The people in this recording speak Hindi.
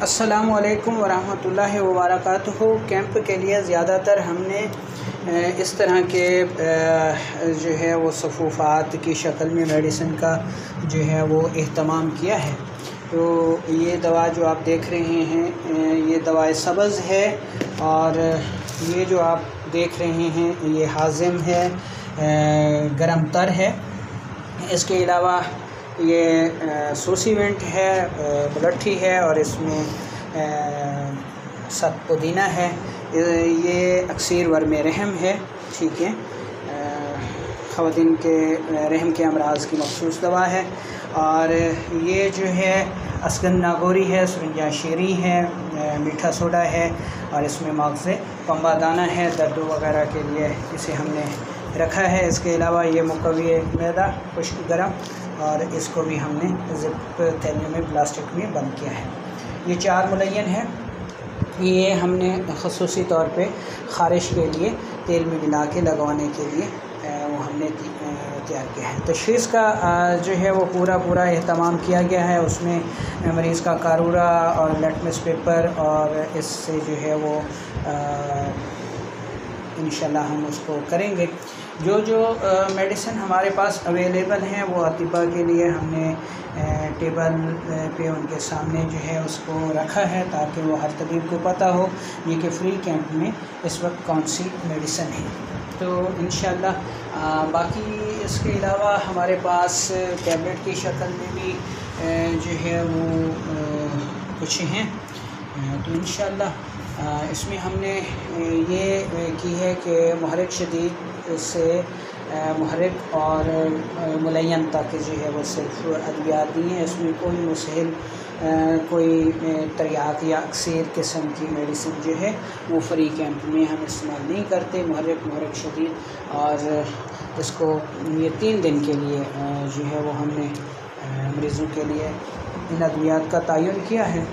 अस्सलामुअलैकुम वरहमतुल्लाहि वबरकातुहू। कैंप के लिए ज़्यादातर हमने इस तरह के जो है वो सफ़ूफ़ात की शक्ल में मेडिसिन का जो है वो एहतमाम किया है। तो ये दवा जो आप देख रहे हैं ये दवा सब्ज़ है, और ये जो आप देख रहे हैं ये हाजिम है, गरम तर है। इसके अलावा ये सूसीवेंट है, बलट्ठी है, और इसमें सत पुदीना है। ये अक्सर वर्म रहम है, ठीक है। ख़वातीन के रहम के अमराज़ की मखसूस दवा है। और ये जो है असगन नागौरी है, सुरंजा शीरी है, मीठा सोडा है, और इसमें मगज़ पंबा दाना है। दर्द वगैरह के लिए इसे हमने रखा है। इसके अलावा ये मुकव्वी मैदा खुश्क गरम, और इसको भी हमने ज़िप थैली में प्लास्टिक में बंद किया है। ये 4 मुलय्यन है। ये हमने ख़ुसूसी तौर पे ख़ारिश के लिए तेल में मिला के लगवाने के लिए वो हमने तैयार किया है। तशख़ीस का जो है वो पूरा एहतमाम किया गया है। उसमें मरीज़ का कारूरा और लिटमस पेपर, और इससे जो है वो इंशाल्लाह हम उसको करेंगे। जो मेडिसिन हमारे पास अवेलेबल हैं वो अतिबा के लिए हमने टेबल पे उनके सामने जो है उसको रखा है, ताकि वो हर तबीब को पता हो ये कि फ्री कैंप में इस वक्त कौन सी मेडिसिन है। तो इंशाल्लाह बाकी इसके अलावा हमारे पास टैबलेट की शक्ल में भी जो है वो कुछ हैं। तो इंशाल्लाह इसमें हमने ये की है कि मुहर्रिक शदीद से मुहर्रिक और मुलय्यन तक जो है वो सिर्फ अद्वियात दी हैं। इसमें कोई मुसहिल कोई तरियाक या अक्सर किस्म की मेडिसिन जो है वो फ्री कैंप में हम इस्तेमाल नहीं करते। मुहर्रिक शदीद, और इसको ये 3 दिन के लिए जो है वो हमने मरीज़ों के लिए इन अद्वियात का तयन किया है।